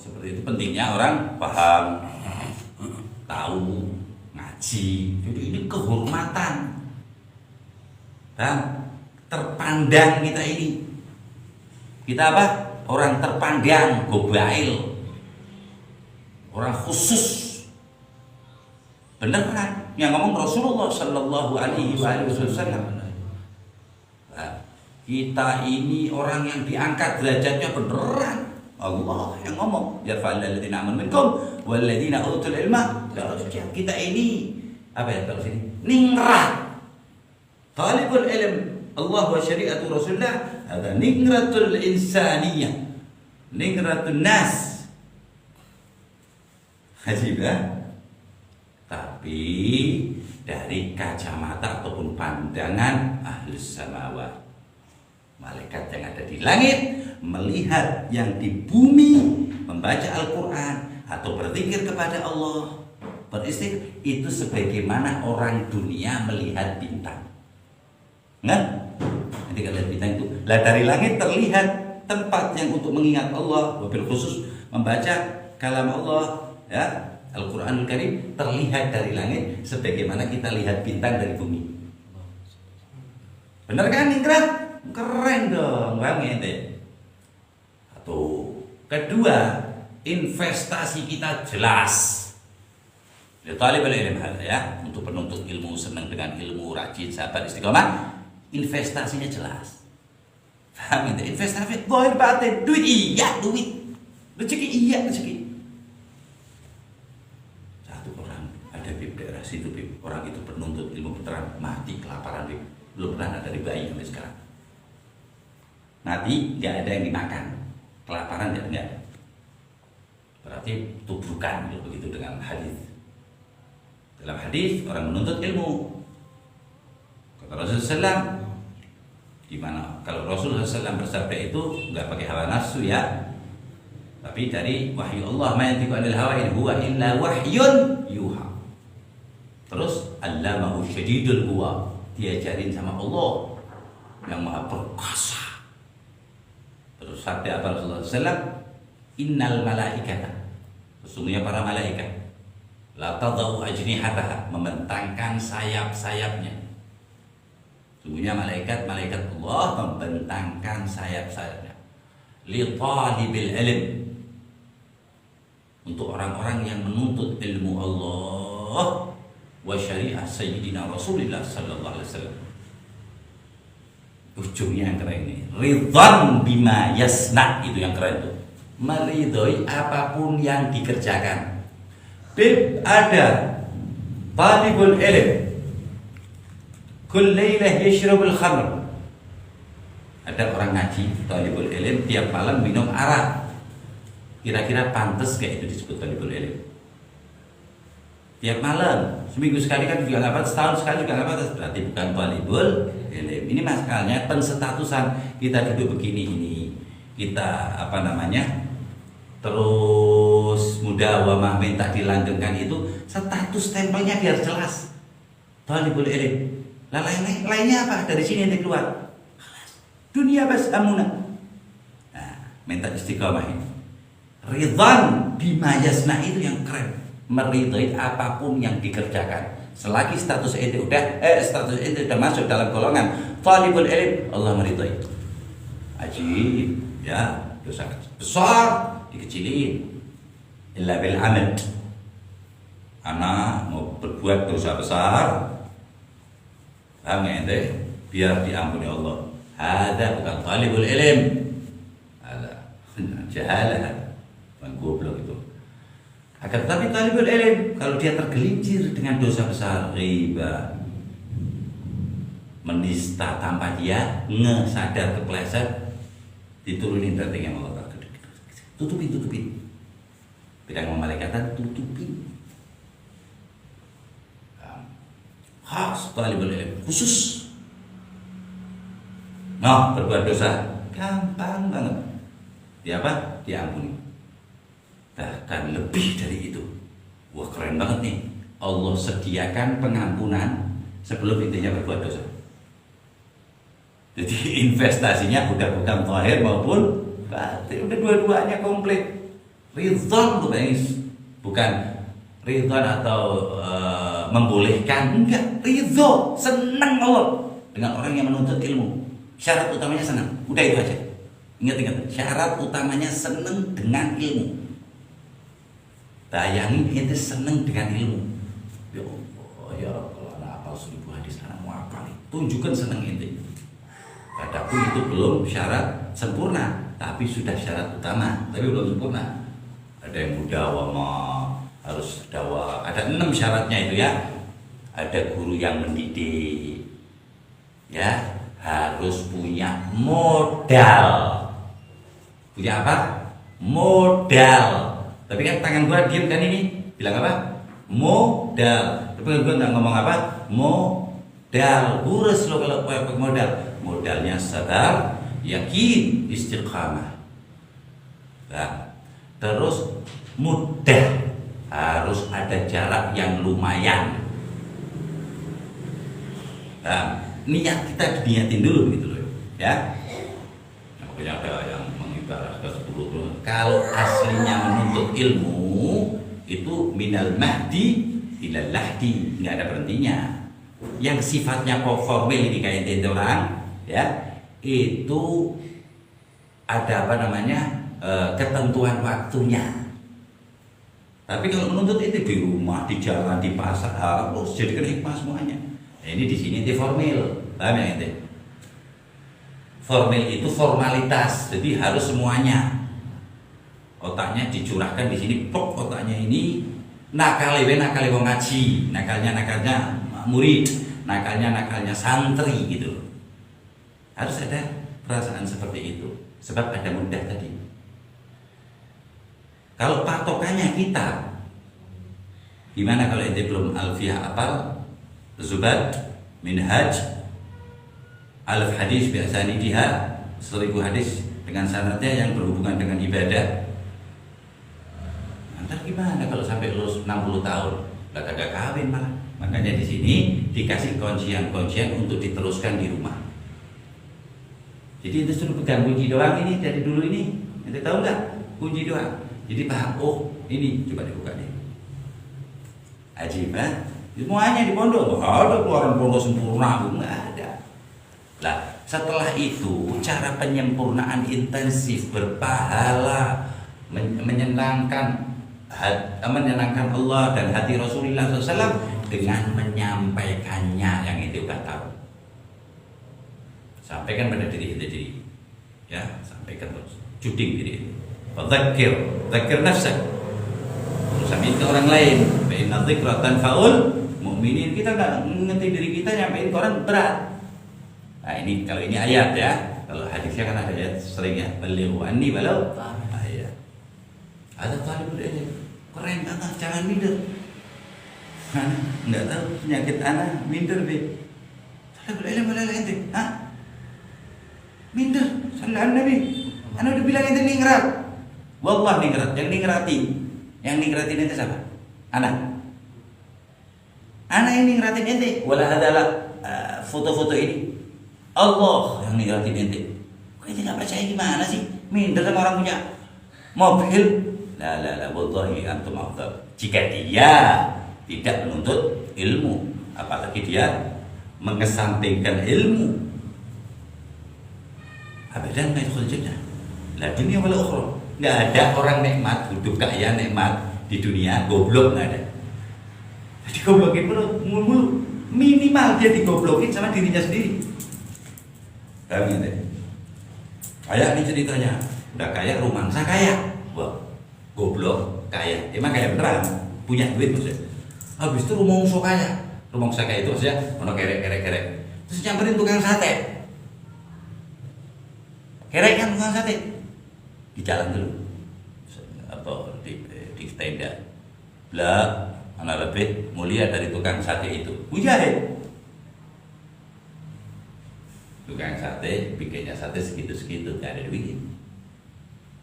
seperti itu pentingnya orang paham, tahu, ngaji. Jadi ini kehormatan dan terpandang kita ini. Kita apa? Orang terpandang, gobail, orang khusus. Benar kan? Yang ngomong Rasulullah Sallallahu Alaihi Wasallam. Kita ini orang yang diangkat derajatnya beneran. Allah yang ngomong. Yarfa'al ladzina amanu minkum wal ladzina utul ilma darajat. Kita ini apa ya kalau sini? Ningrat. Talibul ilm Allah wa syari'atu Rasulullah ada ningratul insaniyah. Ningratul nas. Hajibah. Tapi dari kacamata ataupun pandangan ahlus samawat, malaikat yang ada di langit melihat yang di bumi, membaca Al-Quran atau berzikir kepada Allah, beristighfar, itu sebagaimana orang dunia melihat bintang. Nah, nanti kalau lihat bintang itu, lah dari langit terlihat tempat yang untuk mengingat Allah, wabil khusus membaca kalam Allah, ya. Al-Quranul Karim terlihat dari langit sebagaimana kita lihat bintang dari bumi. Benar kan Ingrat? Keren dong, bang ente. Satu. Kedua, investasi kita jelas. Ya talibul ilm ya, untuk penuntut ilmu, senang dengan ilmu, rajin, sabar, istiqomah, investasinya jelas. Paham ente? Investasi zahir batin, duit iya, duit. Rezeki iya, rezeki. Daerah situ, orang itu penuntut ilmu veteran mati kelaparan, belum pernah ada dari bayi sampai sekarang. Mati nggak ada yang dimakan, kelaparan nggak ada. Berarti tubrukan begitu dengan hadis. Dalam hadis orang menuntut ilmu. Kata Rasulullah SAW, di mana kalau Rasulullah SAW bersabda itu nggak pakai hawa nafsu ya, tapi dari wahyu Allah, ma yantiqu anil hawa in huwa illa wahyun yuha. Terus allamahu syadidul quwa, diajarin sama Allah yang maha perkasa. Terus sabda apa Rasulullah SAW? Innal malaikata, sesungguhnya para malaikat, la tadau ajnihataha, membentangkan sayap-sayapnya. Sesungguhnya malaikat Allah membentangkan sayap-sayapnya. Li talibil ilm, untuk orang-orang yang menuntut ilmu Allah wa syariah sayyidina Rasulullah sallallahu alaihi wasallam. Ujungnya yang keren ini, ridwan bima yasna, itu yang keren tuh. Meridhoi apapun yang dikerjakan. Bib ada talibul ilm kull lailah yashrabul khamr. Ada orang ngaji talibul ilm tiap malam minum arak. Kira-kira pantas gak itu disebut talibul ilm? Tiap malam, seminggu sekali kan juga nggak, setahun sekali juga nggak, berarti bukan talibul ilm. Ini masalahnya penstatusan kita duduk begini ini, kita apa namanya, terus mudawamah minta dilanggengkan, itu status stempelnya biar jelas talibul ilm. Lainnya apa? Dari sini nanti keluar dunia bas amunah. Nah, minta istiqomah ini. Ridwan bima yasna, itu yang keren. Meridhai apapun yang dikerjakan. Selagi status ente udah masuk dalam golongan talibul ilm, Allah meridhai. Ajib, ya, dosa besar dikecilin. Illa bil amal. Anak mau berbuat dosa besar, paham ya ente? Biar diampuni Allah. Ada bukan talibul ilm. Ada jahalah, goblok itu. Akan tapi talibul ilm, kalau dia tergelincir dengan dosa besar, riba, menista tanpa dia sadar kepleset, diturunin ratingnya Allah. Tutupin. Bidang malaikatan tutupin. Khas talibul ilm khusus. Nah, berbuat dosa gampang banget. Dia apa? Diampuni. Bahkan lebih dari itu. Wah, keren banget nih. Allah sediakan pengampunan sebelum intinya berbuat dosa. Jadi investasinya udah bukan zahir maupun batin, udah dua-duanya komplit. Ridhon bukan ridhon atau membolehkan, enggak, ridho, senang Allah dengan orang yang menuntut ilmu. Syarat utamanya senang, udah itu aja. Ingat, syarat utamanya senang dengan ilmu. Bayangin ente senang dengan ilmu. Ya Allah, ya Rabb, kalau anak hafal 1000 hadis, anak mau hafal, tunjukkan senang ente. Adapun itu belum syarat sempurna, tapi sudah syarat utama, tapi belum sempurna. Ada yang mudawamah, harus dawa, ada 6 syaratnya itu ya. Ada guru yang mendidik, ya, harus punya modal. Punya apa? Modal. Tapi kan tangan gua diam kan ini, bilang apa? Modal. Tapi gua nggak ngomong apa? Modal. Urus lo kalau pakai modal. Modalnya sabar, yakin, istiqamah. Nah, terus mudah, harus ada jarak yang lumayan. Nah, niat kita diniatin dulu begitu loh, ya. Makanya ada yang mengibaratkan 10. Kalau aslinya menuntut ilmu itu minal mahdi ilal lahdi, nggak ada berhentinya. Yang sifatnya formal ini kayak ente orang, ya, itu ada apa namanya? Ketentuan waktunya. Tapi kalau menuntut itu di rumah, di jalan, di pasar, harus jadikan hikmah semuanya. Nah, ini di sini itu formal, paham ya ente? Formal itu formalitas, jadi harus semuanya. Otaknya dicurahkan di sini, pok, otaknya ini nakal wong ngaji, nakalnya murid, nakalnya santri gitu. Harus ada perasaan seperti itu, sebab ada mudah tadi. Kalau patokannya kita, gimana kalau ente belum alfiyah apal, Zubad, Minhaj, Alf hadis biasa nidiha, 1000 hadis dengan sanadnya yang berhubungan dengan ibadah. Ntar gimana kalau sampai lulus 60 tahun, lah kagak kawin malah. Makanya di sini dikasih kuncian-kuncian untuk diteruskan di rumah. Jadi itu suruh pegang kunci doang ini dari dulu ini. Ente tahu nggak kunci doang? Jadi paham, oh ini coba dibuka deh. Ajib, semuanya di pondok, nggak ada keluaran pondok sempurna, nggak ada. Lah setelah itu cara penyempurnaan intensif berpahala, menyenangkan Allah dan hati Rasulullah SAW dengan menyampaikannya yang itu udah tahu. Sampaikan pada diri sendiri, ya, sampaikan terus, juding diri itu. Dzakir nafsak. Sampai ke orang lain. Fa inna dzikra tanfa'ul mu'minin. Kita enggak ngerti diri kita, nyampein ke orang berat. Nah, ini kalau ini ayat ya. Kalau hadisnya kan ada ayat sering ya. Balighu anni walau ayat. Ada talibul ilm. Keren banget, jangan minder. Enggak tahu penyakit anak minder be. Talibul ilm malah ente. Hah? Minder, sallallahu Nabi. Anak udah bilang ente ningrat. Wallah ningrat, yang ningratin ente siapa? Anak yang ningratin ente. Wala adalah foto-foto ini. Allah yang ningratin ente. Kok ente nggak percaya gimana sih? Minder sama orang punya mobil. La, wallahi antum afdal. Jika dia tidak menuntut ilmu, apalagi dia mengesampingkan ilmu, abadan la yadkhul jannah. La dunia wala ukhra. Nggak ada orang nikmat, hidup kaya nikmat di dunia, goblok nggak ada. Digoblokin mulu, minimal dia digoblokin sama dirinya sendiri. Paham ya? Kayak ini ceritanya, udah kaya, rumangsa kaya, wah, goblok kaya, emang kaya beneran, punya duit maksudnya. Habis itu rumangsa kaya itu maksudnya, ono kerek, terus nyamperin tukang sate, kerek kan tukang sate. Di jalan dulu atau di tenda lah, anak lebih mulia dari tukang sate itu mujahid. Tukang sate bikinnya sate segitu gak ada duit,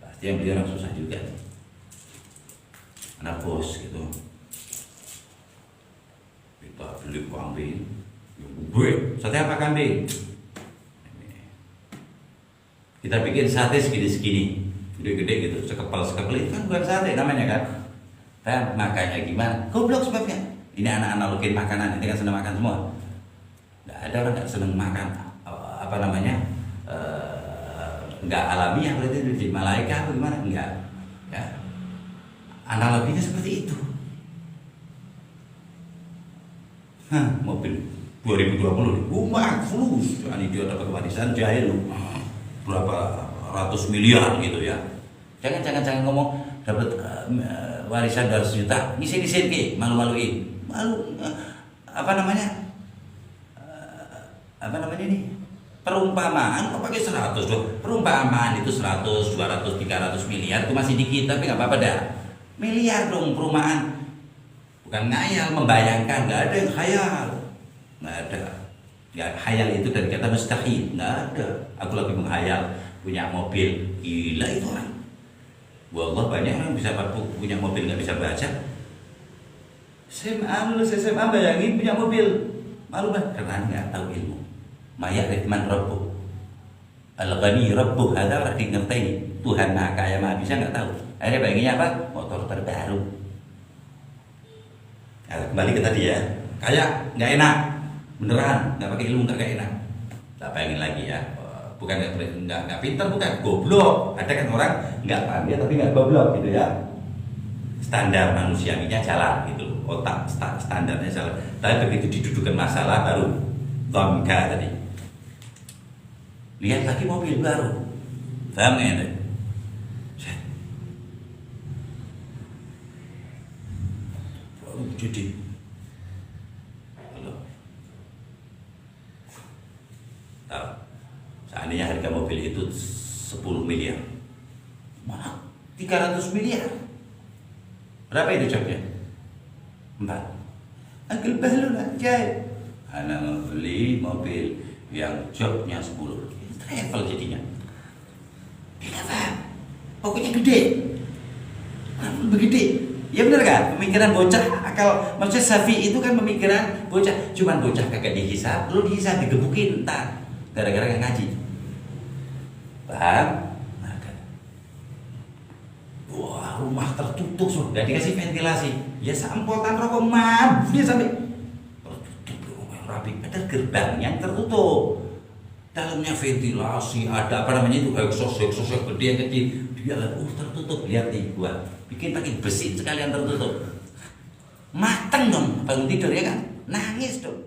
pasti yang beli orang susah juga. Anak bos gitu, kita beli kambing, gue sate apa kambing, kita bikin sate segini gede-gede gitu, sekepal itu kan bukan sate namanya kan. Makanya gimana? Goblok sebabnya. Ini anak-anak lokin makanan, ini kan senang makan semua. Nggak ada orang nggak senang makan apa namanya, nggak alamiah berarti itu di malaika apa gimana? Enggak. Ya. Analoginya seperti itu. Mobil 2020 rumah fulus, ini dia dapat warisan jahil berapa ratus miliar gitu ya. Jangan ngomong dapat warisan 200 juta, ngisin ki, malu-maluin. Malu apa namanya ini? Perumpamaan kok pakai 100 loh. Perumpamaan itu 100, 200, 300 miliar itu masih dikit, tapi nggak apa-apa dah. Miliar dong perumpamaan. Bukan ngayal, membayangkan, nggak ada yang khayal. Nggak ada. Ya, khayal itu dari kata mustahil, nggak ada. Aku lagi menghayal punya mobil, gila itu orang. Wallah banyak orang bisa punya mobil nggak bisa baca. Lulus SMA bayangin punya mobil, malu banget karena nggak tahu ilmu. Maya Ridman Rabbuh, Al-Ghani Rabbuh, ada orang ngerti Tuhan Maha Kaya Maha Bisa nggak tahu. Akhirnya bayanginnya apa? Motor terbaru. Nah, kembali ke tadi ya, kayak nggak enak, beneran nggak pakai ilmu nggak enak. Tak bayangin lagi ya. Bukan nggak pintar, bukan goblok. Ada kan orang nggak pandai tapi nggak goblok gitu ya. Standar manusiawinya jalan gitu, otak standarnya jalan. Tapi begitu didudukan masalah baru dhamka tadi. Lihat lagi mobil baru, paham nggak? Jadi, tahu. Seandainya harga mobil itu 10 miliar, mana 300 miliar? Berapa itu joknya? 4. Uncle Bahlul aja. Anak membeli mobil yang joknya 10. Travel jadinya. Tidak paham. Pokoknya gede. Begede. Ya benar kan? Pemikiran bocah akal. Maksudnya Safi itu kan pemikiran bocah. Cuman bocah kagak dihisap, lu dihisap digebukin entar. Gara-gara gak ngaji. Paham? Wah, rumah tertutup, gak dikasih ventilasi. Ya sampotan rokok mabuk sampai tertutup rumah rapi. Ada gerbang yang tertutup. Dalamnya ventilasi, ada apa namanya itu exhaust yang gede yang kecil. Dia tertutup. Lihat nih gua bikin pakai besi sekalian tertutup. Mateng dong bangun tidur ya kan? Nangis dong.